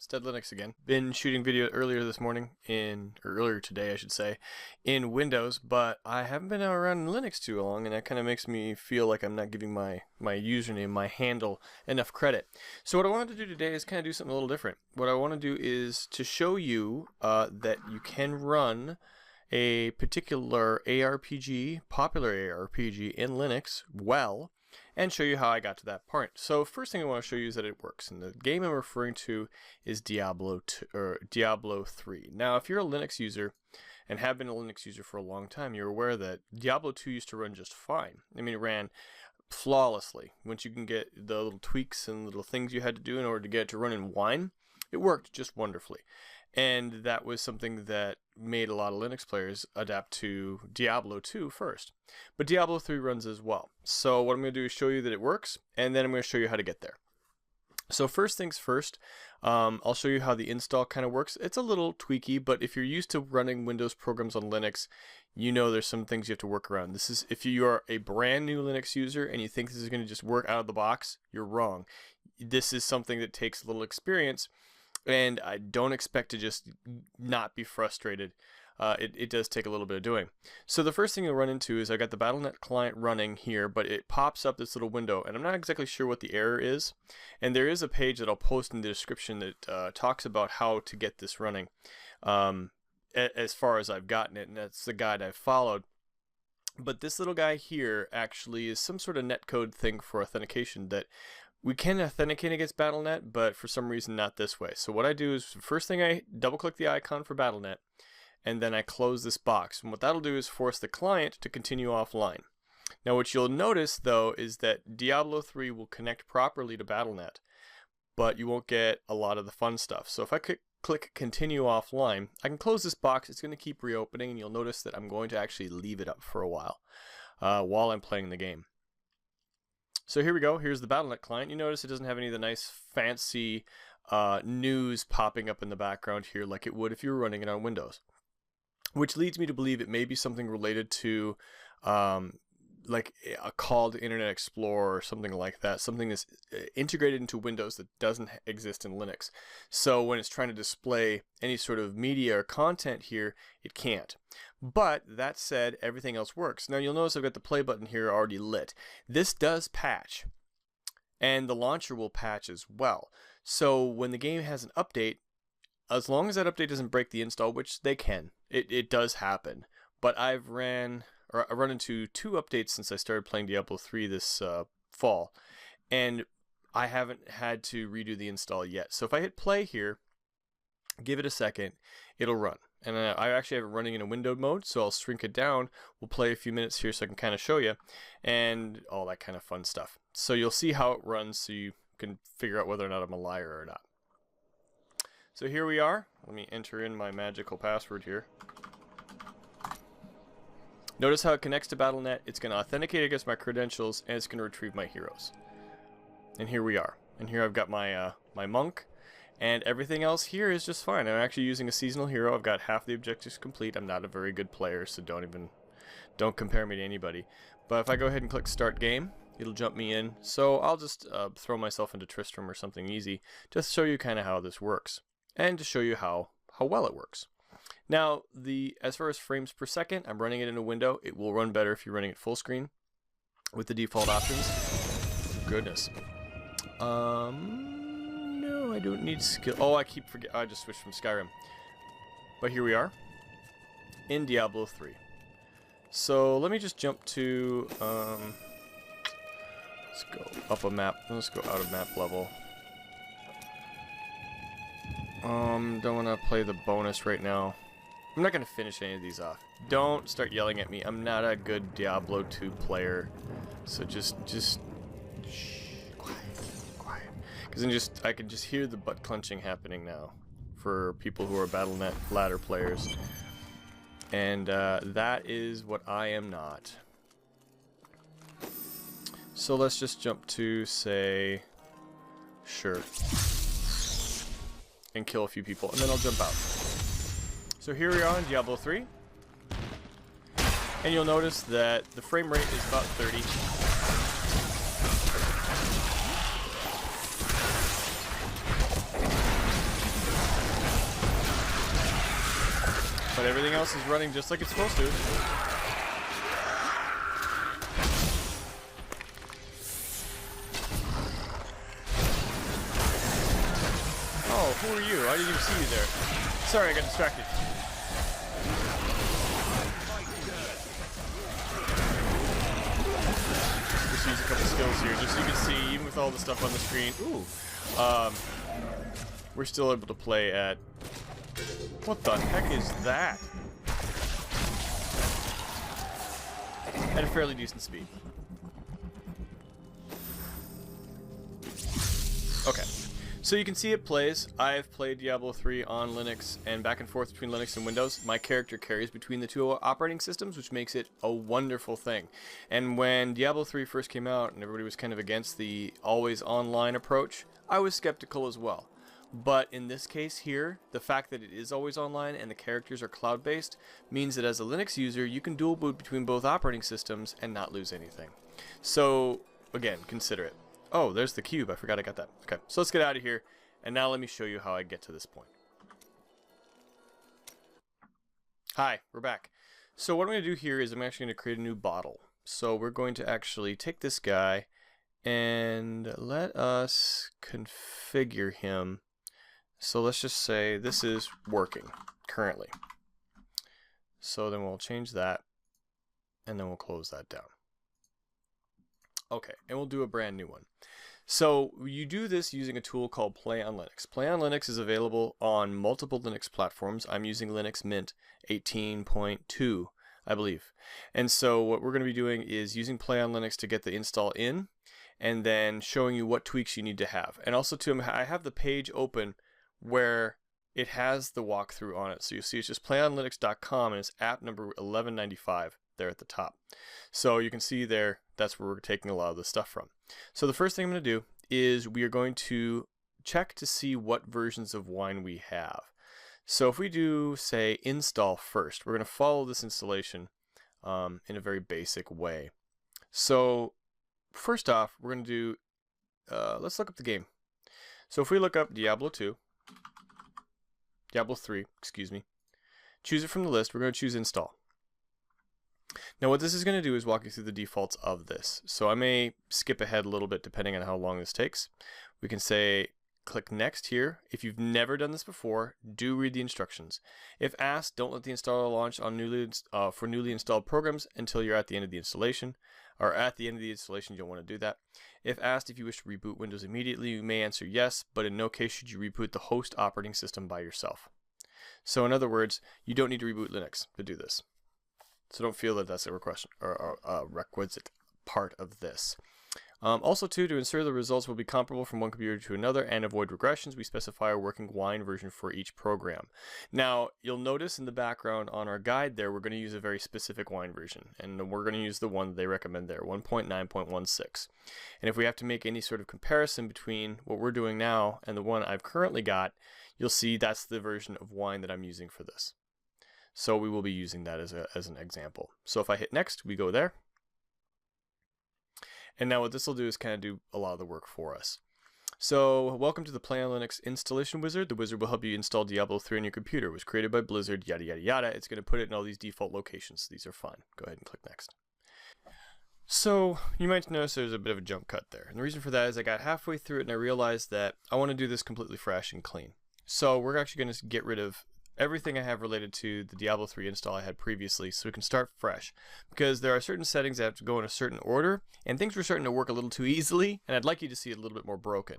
Dead Linux again. Been shooting video earlier this morning or earlier today I should say, in Windows, but I haven't been around in Linux too long, and that kind of makes me feel like I'm not giving my username, my handle, enough credit. So what I wanted to do today is kind of do something a little different. What I want to do is to show you that you can run a particular ARPG, popular ARPG in Linux well, and show you how I got to that point. So first thing I want to show you is that it works, and the game I'm referring to is Diablo 3. Now if you're a Linux user and have been a Linux user for a long time, you're aware that Diablo 2 used to run just fine. I mean, it ran flawlessly. Once you can get the little tweaks and little things you had to do in order to get it to run in wine, it worked just wonderfully. And that was something that made a lot of Linux players adapt to Diablo 2 first. But Diablo 3 runs as well. So what I'm going to do is show you that it works, and then I'm going to show you how to get there. So first things first, I'll show you how the install kind of works. It's a little tweaky, but if you're used to running Windows programs on Linux, you know there's some things you have to work around. This is if you are a brand new Linux user and you think this is going to just work out of the box, you're wrong. This is something that takes a little experience, and I don't expect to just not be frustrated. It does take a little bit of doing. So the first thing you'll run into is I got the Battlenet Client running here, but it pops up this little window, and I'm not exactly sure what the error is. And there is a page that I'll post in the description that talks about how to get this running as far as I've gotten it, and that's the guide I've followed. But this little guy here actually is some sort of netcode thing for authentication that we can authenticate against Battlenet, but for some reason not this way. So what I do is, first thing, I double click the icon for Battlenet, and then I close this box. And what that'll do is force the client to continue offline. Now what you'll notice though is that Diablo 3 will connect properly to Battlenet, but you won't get a lot of the fun stuff. So if I click continue offline, I can close this box. It's going to keep reopening, and you'll notice that I'm going to actually leave it up for a while I'm playing the game. So here we go. Here's the Battlenet client. You notice it doesn't have any of the nice fancy news popping up in the background here like it would if you were running it on Windows. Which leads me to believe it may be something related to like a call to Internet Explorer or something like that. Something that's integrated into Windows that doesn't exist in Linux. So when it's trying to display any sort of media or content here, it can't. But that said, everything else works. Now you'll notice I've got the play button here already lit. This does patch, and the launcher will patch as well. So when the game has an update, as long as that update doesn't break the install, which they can, it does happen. But I run into 2 updates since I started playing Diablo 3 this fall, and I haven't had to redo the install yet. So if I hit play here, give it a second, it'll run. And I actually have it running in a windowed mode, so I'll shrink it down. We'll play a few minutes here so I can kind of show you, and all that kind of fun stuff. So you'll see how it runs so you can figure out whether or not I'm a liar or not. So here we are. Let me enter in my magical password here. Notice how it connects to Battlenet. It's going to authenticate against my credentials, and it's going to retrieve my heroes. And here we are. And here I've got my my monk. And everything else here is just fine. I'm actually using a seasonal hero. I've got half the objectives complete. I'm not a very good player, so don't compare me to anybody. But if I go ahead and click start game, it'll jump me in. So I'll just throw myself into Tristram or something easy, just to show you kind of how this works, and to show you how well it works. Now, as far as frames per second, I'm running it in a window. It will run better if you're running it full screen with the default options. Goodness. No, I don't need skill. Oh, I keep forgetting. I just switched from Skyrim. But here we are in Diablo 3. So let me just jump to let's go up a map. Let's go out of map level. Don't want to play the bonus right now. I'm not going to finish any of these off. Don't start yelling at me. I'm not a good Diablo 2 player. So just shh, quiet. Because I can just hear the butt clenching happening now for people who are Battlenet ladder players. And that is what I am not. So let's just jump to, say, sure. And kill a few people, and then I'll jump out. So here we are in Diablo 3. And you'll notice that the frame rate is about 30. But everything else is running just like it's supposed to. Oh, who are you? I didn't even see you there. Sorry, I got distracted. Just use a couple skills here, just so you can see, even with all the stuff on the screen. Ooh. We're still able to play at... What the heck is that? At a fairly decent speed. Okay. So you can see it plays. I've played Diablo 3 on Linux and back and forth between Linux and Windows. My character carries between the two operating systems, which makes it a wonderful thing. And when Diablo 3 first came out and everybody was kind of against the always online approach, I was skeptical as well. But in this case here, the fact that it is always online and the characters are cloud-based means that as a Linux user, you can dual boot between both operating systems and not lose anything. So, again, consider it. Oh, there's the cube. I forgot I got that. Okay, so let's get out of here, and now let me show you how I get to this point. Hi, we're back. So what I'm going to do here is I'm actually going to create a new bottle. So we're going to actually take this guy and let us configure him. So let's just say this is working currently. So then we'll change that, and then we'll close that down. Okay, and we'll do a brand new one. So you do this using a tool called PlayOnLinux. PlayOnLinux is available on multiple Linux platforms. I'm using Linux Mint 18.2, I believe. And so what we're going to be doing is using PlayOnLinux to get the install in, and then showing you what tweaks you need to have. And also too, I have the page open where it has the walkthrough on it. So you see it's just playonlinux.com, and it's app number 1195 there at the top. So you can see there, that's where we're taking a lot of the stuff from. So the first thing I'm going to do is we are going to check to see what versions of Wine we have. So if we do, say, install first, we're going to follow this installation in a very basic way. So first off, we're going to do, let's look up the game. So if we look up Diablo 3, excuse me, choose it from the list, we're going to choose install. Now what this is going to do is walk you through the defaults of this. So I may skip ahead a little bit depending on how long this takes. We can say click next here. If you've never done this before, do read the instructions. If asked, don't let the installer launch on for newly installed programs until you're at the end of the installation. Or at the end of the installation, you don't want to do that. If asked if you wish to reboot Windows immediately, you may answer yes, but in no case should you reboot the host operating system by yourself. So in other words, you don't need to reboot Linux to do this. So don't feel that that's a requisite part of this. Also too, to ensure the results will be comparable from one computer to another and avoid regressions, we specify a working Wine version for each program. Now, you'll notice in the background on our guide there, we're going to use a very specific Wine version, and we're going to use the one that they recommend there, 1.9.16. And if we have to make any sort of comparison between what we're doing now and the one I've currently got, you'll see that's the version of Wine that I'm using for this. So we will be using that as an example. So if I hit next, we go there. And now what this will do is kind of do a lot of the work for us. So welcome to the PlayOnLinux installation wizard. The wizard will help you install Diablo 3 on your computer. It was created by Blizzard, yada, yada, yada. It's going to put it in all these default locations. These are fine. Go ahead and click next. So you might notice there's a bit of a jump cut there. And the reason for that is I got halfway through it and I realized that I want to do this completely fresh and clean. So we're actually going to get rid of everything I have related to the Diablo 3 install I had previously, so we can start fresh. Because there are certain settings that have to go in a certain order, and things were starting to work a little too easily, and I'd like you to see it a little bit more broken.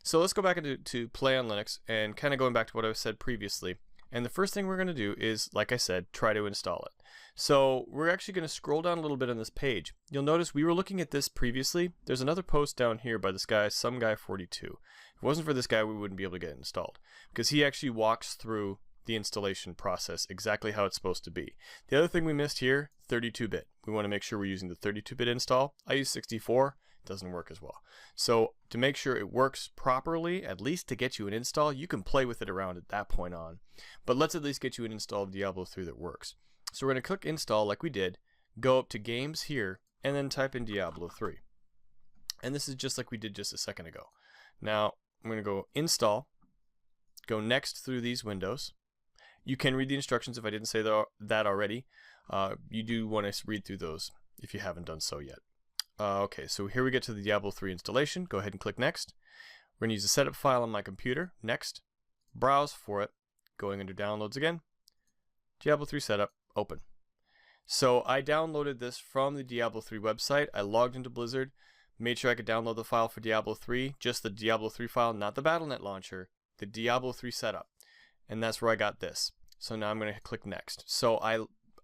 So let's go back into PlayOnLinux, and kind of going back to what I said previously. And the first thing we're going to do is, like I said, try to install it. So we're actually going to scroll down a little bit on this page. You'll notice we were looking at this previously. There's another post down here by this guy, SomeGuy42. If it wasn't for this guy, we wouldn't be able to get it installed. Because he actually walks through the installation process exactly how it's supposed to be. The other thing we missed here, 32-bit. We want to make sure we're using the 32-bit install. I use 64, it doesn't work as well. So to make sure it works properly, at least to get you an install, you can play with it around at that point on. But let's at least get you an install of Diablo 3 that works. So we're going to click install like we did, go up to games here, and then type in Diablo 3. And this is just like we did just a second ago. Now I'm going to go install, go next through these windows. You can read the instructions if I didn't say that already. You do want to read through those if you haven't done so yet. Okay, so here we get to the Diablo 3 installation. Go ahead and click Next. We're going to use the setup file on my computer. Next. Browse for it. Going under Downloads again. Diablo 3 setup. Open. So I downloaded this from the Diablo 3 website. I logged into Blizzard, made sure I could download the file for Diablo 3, just the Diablo 3 file, not the Battlenet launcher, the Diablo 3 setup. And that's where I got this. So now I'm going to click Next. So I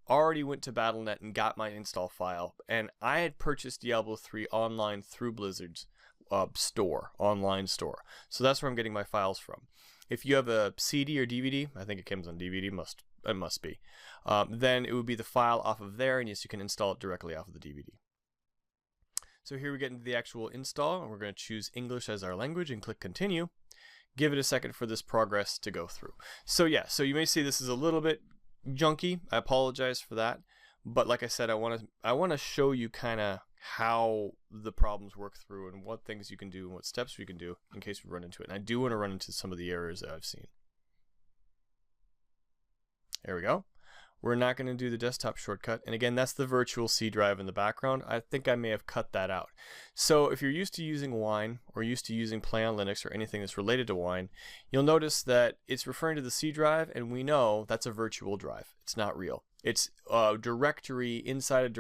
already went to Battlenet and got my install file, and I had purchased Diablo 3 online through Blizzard's online store. So that's where I'm getting my files from. If you have a CD or DVD, I think it comes on DVD, it must be, then it would be the file off of there, and yes, you can install it directly off of the DVD. So here we get into the actual install, and we're going to choose English as our language and click Continue. Give it a second for this progress to go through. So yeah, so you may see this is a little bit junky. I apologize for that, but like I said, I want to show you kind of how the problems work through and what things you can do and what steps we can do in case we run into it. And I do want to run into some of the errors that I've seen. There we go. We're not going to do the desktop shortcut, and again, that's the virtual C drive in the background. I think I may have cut that out. So if you're used to using Wine or used to using PlayOnLinux or anything that's related to Wine, you'll notice that it's referring to the C drive, and we know that's a virtual drive. It's not real. It's a directory inside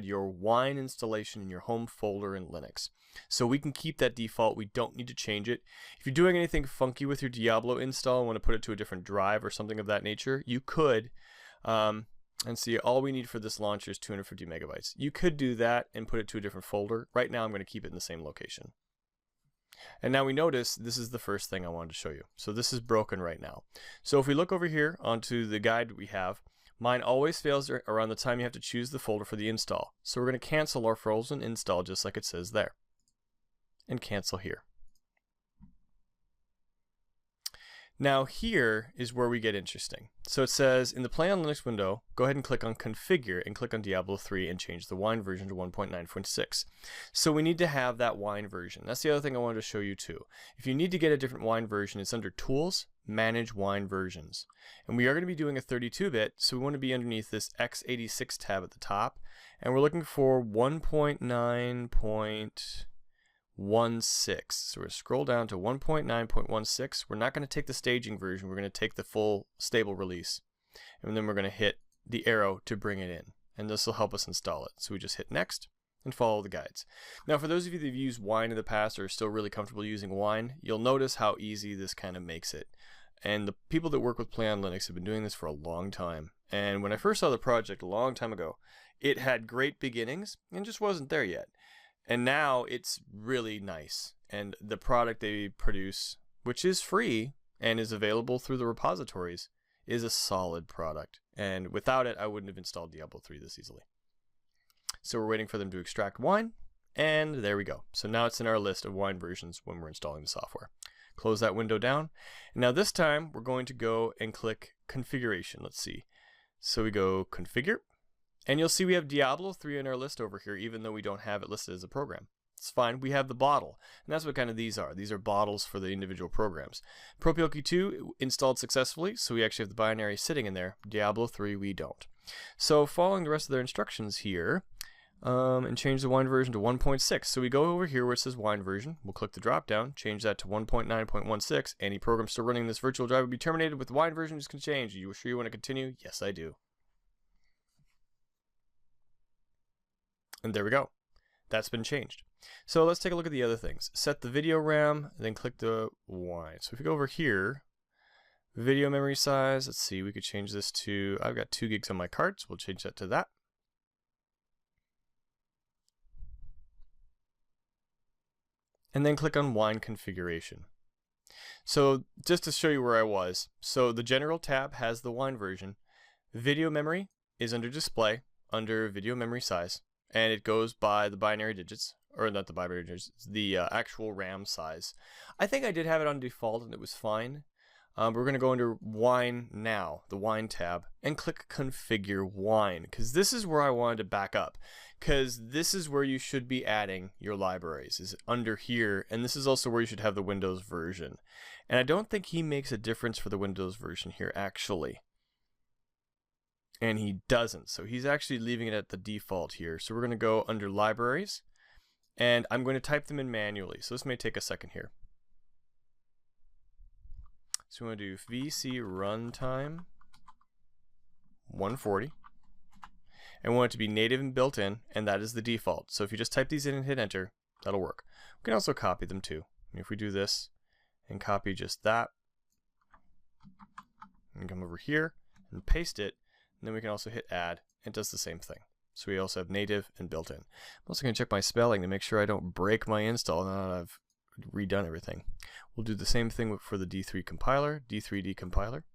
your Wine installation in your home folder in Linux. So we can keep that default. We don't need to change it. If you're doing anything funky with your Diablo install and want to put it to a different drive or something of that nature, you could. And see, all we need for this launcher is 250 megabytes. You could do that and put it to a different folder. Right now I'm going to keep it in the same location. And now we notice this is the first thing I wanted to show you. So this is broken right now. So if we look over here onto the guide we have, mine always fails around the time you have to choose the folder for the install. So we're going to cancel our frozen install just like it says there. And cancel here. Now here is where we get interesting. So it says in the PlayOnLinux window, go ahead and click on Configure and click on Diablo 3 and change the Wine version to 1.9.6. So we need to have that Wine version. That's the other thing I wanted to show you too. If you need to get a different Wine version, it's under Tools, Manage Wine Versions. And we are going to be doing a 32-bit, so we want to be underneath this x86 tab at the top. And we're looking for 1.9.16. So we're scroll down to 1.9.16. We're not going to take the staging version. We're going to take the full stable release. And then we're going to hit the arrow to bring it in. And this will help us install it. So we just hit Next and follow the guides. Now for those of you that have used Wine in the past or are still really comfortable using Wine, you'll notice how easy this kind of makes it. And the people that work with PlayOnLinux have been doing this for a long time. And when I first saw the project a long time ago, it had great beginnings and just wasn't there yet. And now it's really nice. And the product they produce, which is free and is available through the repositories, is a solid product. And without it, I wouldn't have installed Diablo 3 this easily. So we're waiting for them to extract Wine, and there we go. So now it's in our list of Wine versions when we're installing the software. Close that window down. And now this time, we're going to go and click Configuration. Let's see. So we go Configure. And you'll see we have Diablo 3 in our list over here, even though we don't have it listed as a program. It's fine, we have the bottle. And that's what kind of these are. These are bottles for the individual programs. Propioki 2 installed successfully, so we actually have the binary sitting in there. Diablo 3 we don't. So following the rest of their instructions here, and change the Wine version to 1.6. So we go over here where it says Wine version. We'll click the drop down, change that to 1.9.16. Any program still running this virtual drive will be terminated with the Wine version. Just can change. Are you sure you want to continue? Yes, I do. And there we go. That's been changed. So let's take a look at the other things. Set the video RAM, and then click the Wine. So if we go over here, video memory size, let's see, we could change this to, I've got 2 gigs on my card, so we'll change that to that. And then click on Wine configuration. So just to show you where I was, so the general tab has the Wine version. Video memory is under display, under video memory size. And it goes by the binary digits, or not the binary digits, the actual RAM size. I think I did have it on default and it was fine. We're going to go under Wine now, the Wine tab, and click Configure Wine, because this is where I wanted to back up, because this is where you should be adding your libraries, is under here, and this is also where you should have the Windows version. And I don't think he makes a difference for the Windows version here, actually. And he doesn't, so he's actually leaving it at the default here. So we're going to go under Libraries, and I'm going to type them in manually, so this may take a second here. So we want to do VC runtime 140, and we want it to be native and built in, and that is the default. So if you just type these in and hit enter, that'll work. We can also copy them too. If we do this and copy just that, and come over here and paste it, and then we can also hit add, and it does the same thing. So we also have native and built in. I'm also going to check my spelling to make sure I don't break my install now that I've redone everything. We'll do the same thing for the D3 compiler, D3D compiler.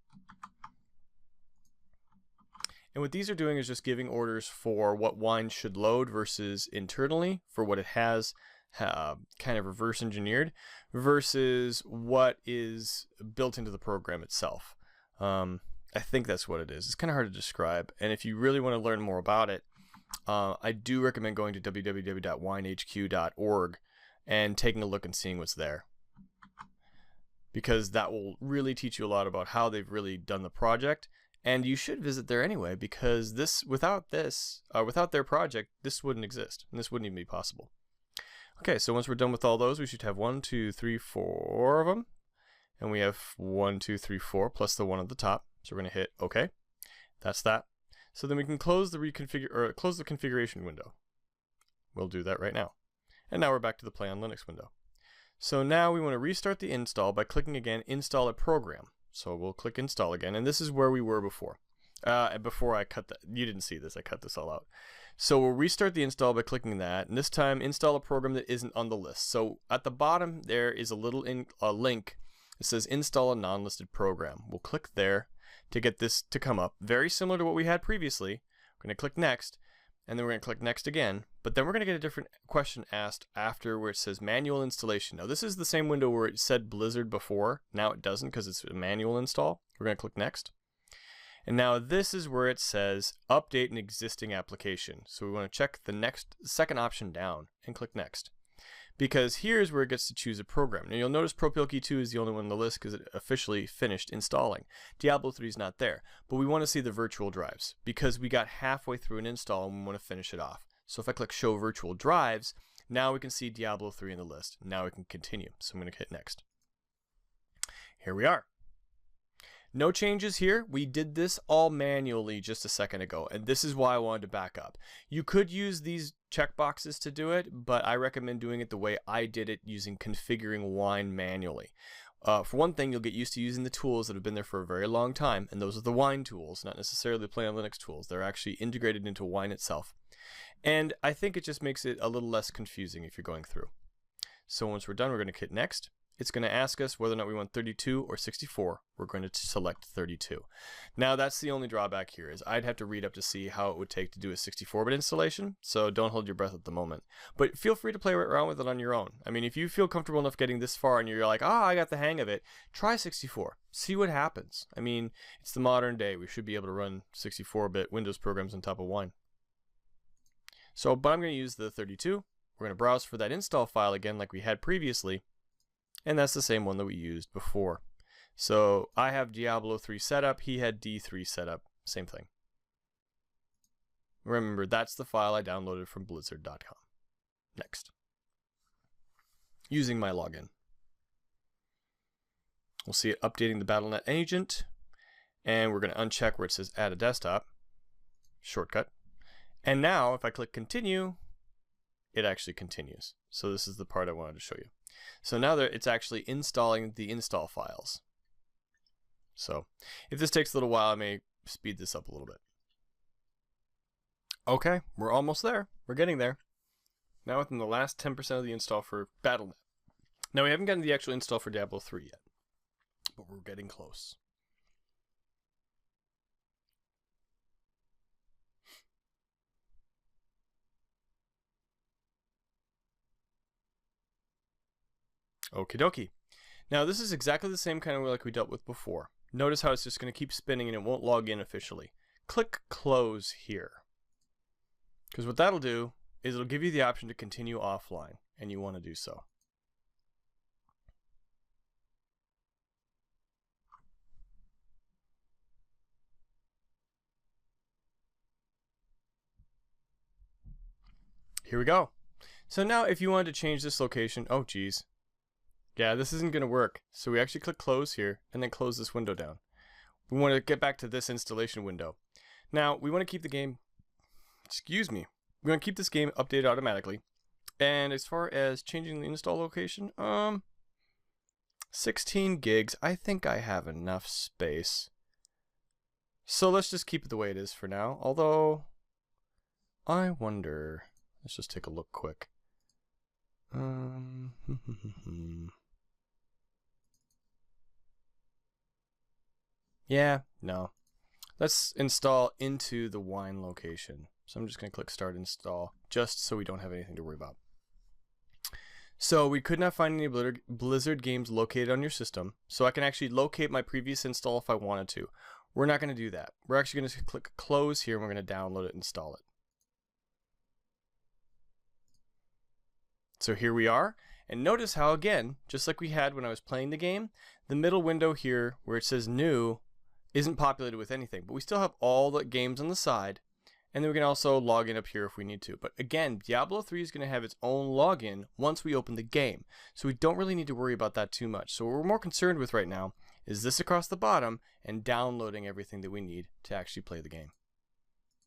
And what these are doing is just giving orders for what Wine should load versus internally for what it has kind of reverse engineered versus what is built into the program itself. I think that's what it is. It's kind of hard to describe, and if you really want to learn more about it, I do recommend going to www.winehq.org and taking a look and seeing what's there, because that will really teach you a lot about how they've really done the project. And you should visit there anyway, because without their project, this wouldn't exist, and this wouldn't even be possible. Okay, so once we're done with all those, we should have 1, 2, 3, 4 of them, and we have 1, 2, 3, 4 plus the one at the top. So we're going to hit OK. That's that. So then we can close the close the configuration window. We'll do that right now. And now we're back to the PlayOnLinux window. So now we want to restart the install by clicking again, Install a Program. So we'll click Install again, and this is where we were before. Before I cut that, you didn't see this, I cut this all out. So we'll restart the install by clicking that, and this time install a program that isn't on the list. So at the bottom there is a little link. It says Install a non-listed program. We'll click there to get this to come up. Very similar to what we had previously. We're going to click Next, and then we're going to click Next again, but then we're going to get a different question asked after where it says Manual Installation. Now this is the same window where it said Blizzard before. Now it doesn't because it's a manual install. We're going to click Next. And now this is where it says Update an existing application. So we want to check the second option down and click Next, because here's where it gets to choose a program. Now you'll notice ProPilkey 2 is the only one on the list because it officially finished installing. Diablo 3 is not there, but we want to see the virtual drives because we got halfway through an install and we want to finish it off. So if I click Show Virtual Drives, now we can see Diablo 3 in the list. Now we can continue. So I'm going to hit Next. Here we are. No changes here. We did this all manually just a second ago, and this is why I wanted to back up. You could use these checkboxes to do it, but I recommend doing it the way I did it, using configuring Wine manually. For one thing, you'll get used to using the tools that have been there for a very long time, and those are the Wine tools, not necessarily the PlayOnLinux tools. They're actually integrated into Wine itself. And I think it just makes it a little less confusing if you're going through. So once we're done, we're going to hit Next. It's going to ask us whether or not we want 32 or 64. We're going to select 32. Now that's the only drawback here, is I'd have to read up to see how it would take to do a 64-bit installation, so don't hold your breath at the moment. But feel free to play around with it on your own. I mean, if you feel comfortable enough getting this far and you're like, I got the hang of it, try 64. See what happens. I mean, it's the modern day. We should be able to run 64-bit Windows programs on top of Wine. So, but I'm going to use the 32. We're going to browse for that install file again like we had previously. And that's the same one that we used before. So I have Diablo 3 setup, he had D3 setup, same thing. Remember, that's the file I downloaded from blizzard.com. Next. Using my login. We'll see it updating the Battlenet agent, and we're going to uncheck where it says add a desktop, shortcut. And now if I click continue, it actually continues. So this is the part I wanted to show you. So now that it's actually installing the install files. So if this takes a little while, I may speed this up a little bit. Okay, we're almost there. We're getting there. Now within the last 10% of the install for Battlenet. Now we haven't gotten the actual install for Diablo 3 yet, but we're getting close. Okie dokie. Now this is exactly the same kind of way like we dealt with before. Notice how it's just going to keep spinning and it won't log in officially. Click close here. Because what that'll do is it'll give you the option to continue offline, and you want to do so. Here we go. So now if you wanted to change this location, oh geez. Yeah, this isn't going to work. So we actually click close here and then close this window down. We want to get back to this installation window. Now we want to keep the game, we want to keep this game updated automatically. And as far as changing the install location, 16 gigs, I think I have enough space. So let's just keep it the way it is for now. Although, I wonder, let's just take a look quick. Yeah, no. Let's install into the wine location. So I'm just going to click start install just so we don't have anything to worry about. So we could not find any Blizzard games located on your system. So I can actually locate my previous install if I wanted to. We're not going to do that. We're actually going to click close here and we're going to download it and install it. So here we are. And notice how, again, just like we had when I was playing the game, the middle window here where it says new isn't populated with anything, but we still have all the games on the side, and then we can also log in up here if we need to. But again, Diablo 3 is going to have its own login once we open the game, so we don't really need to worry about that too much. So what we're more concerned with right now is this across the bottom and downloading everything that we need to actually play the game.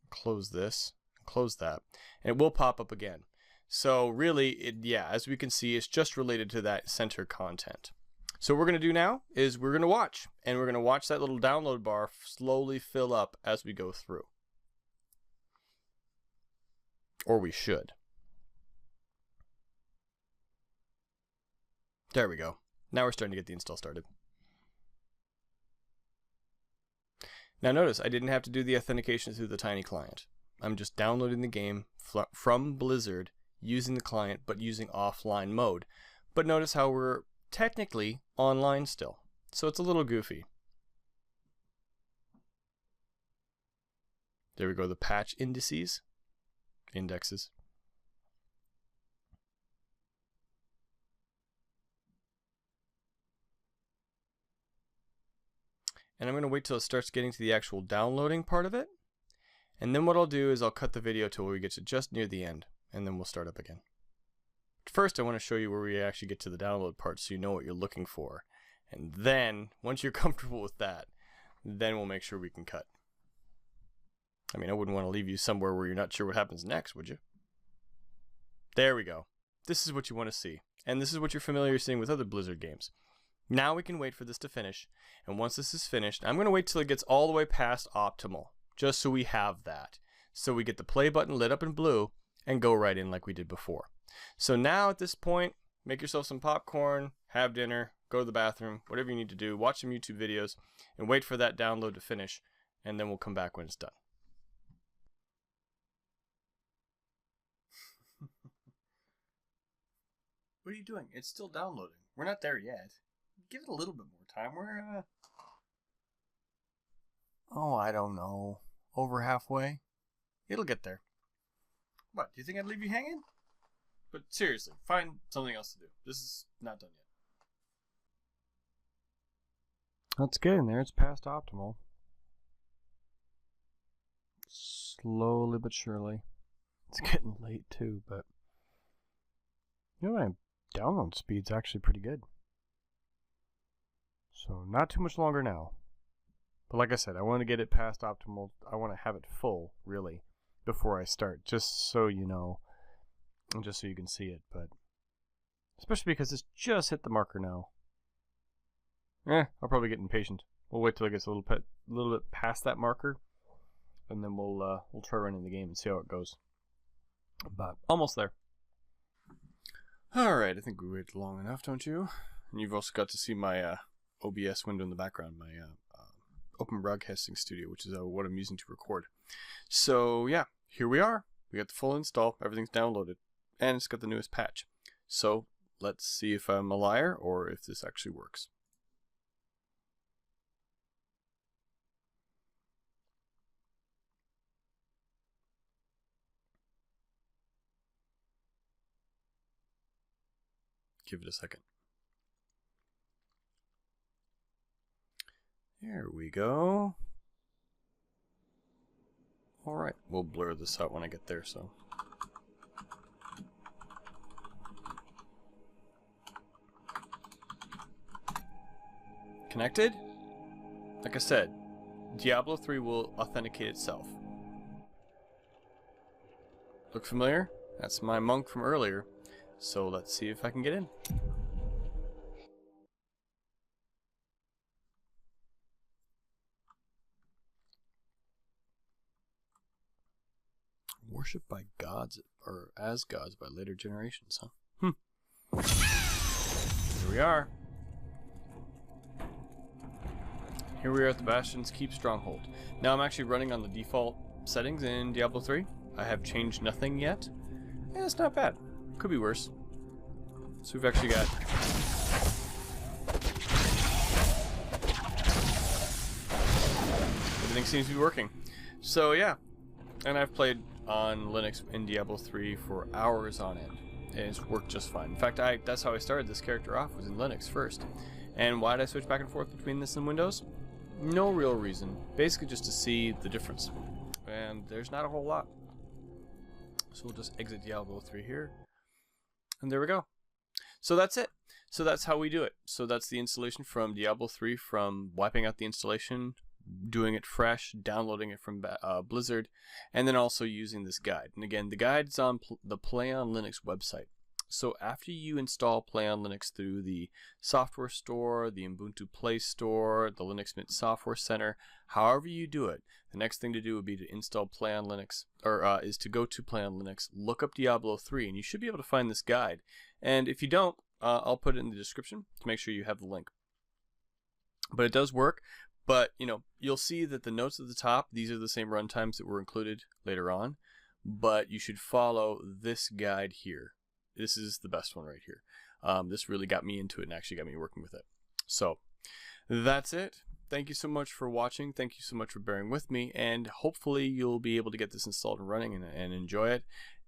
Close this, close that, and it will pop up again. So really, yeah, as we can see, it's just related to that center content. So what we're going to do now is we're going to watch, and we're going to watch that little download bar slowly fill up as we go through. Or we should. There we go. Now we're starting to get the install started. Now notice I didn't have to do the authentication through the tiny client. I'm just downloading the game from Blizzard using the client but using offline mode. But notice how we're technically online still. So it's a little goofy. There we go, the patch indexes. And I'm going to wait till it starts getting to the actual downloading part of it. And then what I'll do is I'll cut the video till we get to just near the end, and then we'll start up again. First, I want to show you where we actually get to the download part so you know what you're looking for. And then, once you're comfortable with that, then we'll make sure we can cut. I mean, I wouldn't want to leave you somewhere where you're not sure what happens next, would you? There we go. This is what you want to see. And this is what you're familiar seeing with other Blizzard games. Now we can wait for this to finish. And once this is finished, I'm going to wait till it gets all the way past optimal, just so we have that. So we get the play button lit up in blue and go right in like we did before. So now at this point, make yourself some popcorn, have dinner, go to the bathroom, whatever you need to do, watch some YouTube videos, and wait for that download to finish, and then we'll come back when it's done. What are you doing? It's still downloading. We're not there yet. Give it a little bit more time. We're, oh, I don't know. Over halfway? It'll get there. What, do you think I'd leave you hanging? But seriously, find something else to do. This is not done yet. It's getting there. It's past optimal. Slowly but surely. It's getting late too, but you know, my download speed's actually pretty good. So not too much longer now. But like I said, I want to get it past optimal. I want to have it full, really, before I start, just so you know, and just so you can see it. But especially because it's just hit the marker now. I'll probably get impatient. We'll wait till it gets a little bit past that marker, and then we'll try running the game and see how it goes. But almost there. All right, I think we waited long enough, don't you? And you've also got to see my OBS window in the background, my Open Broadcasting Studio, which is what I'm using to record. So yeah, here we are. We got the full install. Everything's downloaded, and it's got the newest patch. So let's see if I'm a liar or if this actually works. Give it a second. There we go. All right, we'll blur this out when I get there, so. Connected? Like I said, Diablo 3 will authenticate itself. Look familiar? That's my monk from earlier. So let's see if I can get in. Worshipped by gods, or as gods by later generations, huh? Here we are. Here we are at the Bastions Keep Stronghold. Now I'm actually running on the default settings in Diablo 3. I have changed nothing yet. And it's not bad. Could be worse. So we've actually got... everything seems to be working. So yeah. And I've played on Linux in Diablo 3 for hours on end. And it's worked just fine. In fact, that's how I started this character off, was in Linux first. And why did I switch back and forth between this and Windows? No real reason. Basically just to see the difference. And there's not a whole lot. So we'll just exit Diablo 3 here. And there we go. So that's it. So that's how we do it. So that's the installation from Diablo 3, from wiping out the installation, doing it fresh, downloading it from Blizzard, and then also using this guide. And again, the guide's on the PlayOnLinux website. So after you install PlayOnLinux through the software store, the Ubuntu Play Store, the Linux Mint Software Center, however you do it, the next thing to do would be to install PlayOnLinux, or is to go to PlayOnLinux, look up Diablo 3, and you should be able to find this guide. And if you don't, I'll put it in the description to make sure you have the link. But it does work. But, you know, you'll see that the notes at the top, these are the same runtimes that were included later on. But you should follow this guide here. This is the best one right here. This really got me into it and actually got me working with it. So, that's it. Thank you so much for watching. Thank you so much for bearing with me. And hopefully you'll be able to get this installed and running and enjoy it.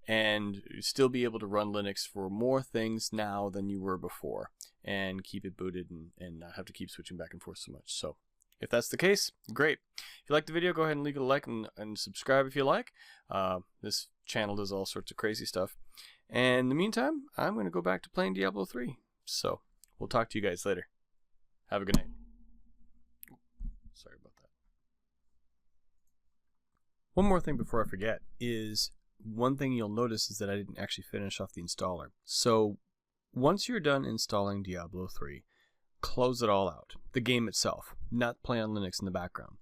And still be able to run Linux for more things now than you were before. And keep it booted and not have to keep switching back and forth so much. So, if that's the case, great. If you liked the video, go ahead and leave a like and subscribe if you like. This channel does all sorts of crazy stuff. And in the meantime, I'm going to go back to playing Diablo 3. So, we'll talk to you guys later. Have a good night. Sorry about that. One more thing before I forget is, one thing you'll notice is that I didn't actually finish off the installer. So, once you're done installing Diablo 3, close it all out. The game itself, not PlayOnLinux in the background.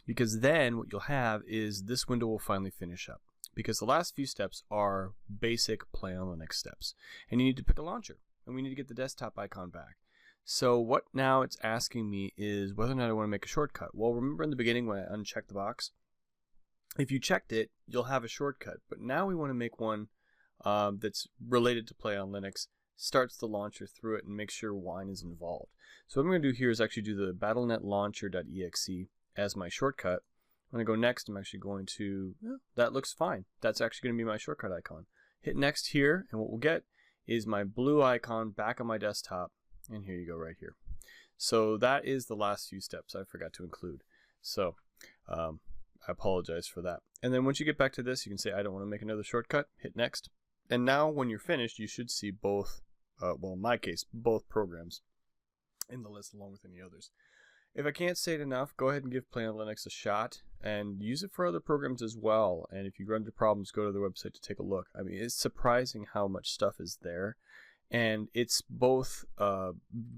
Because then what you'll have is this window will finally finish up. Because the last few steps are basic PlayOnLinux steps. And you need to pick a launcher. And we need to get the desktop icon back. So what now it's asking me is whether or not I want to make a shortcut. Well, remember in the beginning when I unchecked the box? If you checked it, you'll have a shortcut. But now we want to make one that's related to PlayOnLinux, starts the launcher through it, and makes sure Wine is involved. So what I'm going to do here is actually do the Battlenet Launcher.exe as my shortcut. When I go next, I'm actually going to, that looks fine. That's actually going to be my shortcut icon. Hit next here, and what we'll get is my blue icon back on my desktop. And here you go right here. So that is the last few steps I forgot to include. So I apologize for that. And then once you get back to this, you can say, I don't want to make another shortcut. Hit next. And now when you're finished, you should see both, well, in my case, both programs in the list along with any others. If I can't say it enough, go ahead and give PlayOnLinux a shot and use it for other programs as well. And if you run into problems, go to the website to take a look. I mean, it's surprising how much stuff is there. And it's both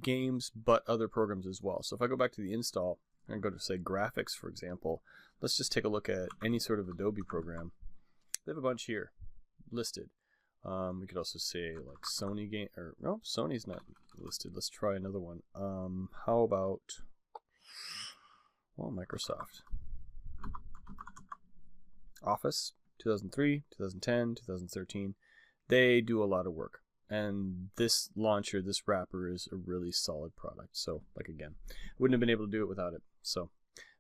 games, but other programs as well. So if I go back to the install and go to, say, graphics, for example, let's just take a look at any sort of Adobe program. They have a bunch here listed. We could also say like Sony game, or no, Sony's not listed. Let's try another one. How about, well, Microsoft Office 2003, 2010, 2013. They do a lot of work. And this launcher, this wrapper, is a really solid product. So, like, again, wouldn't have been able to do it without it. So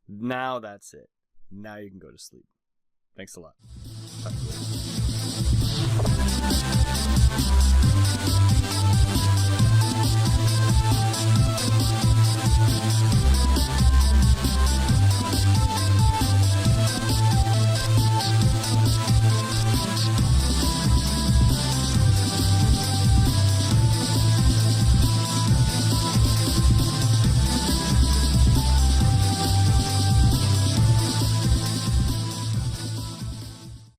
now that's it. Now you can go to sleep. Thanks a lot. Talk to you later.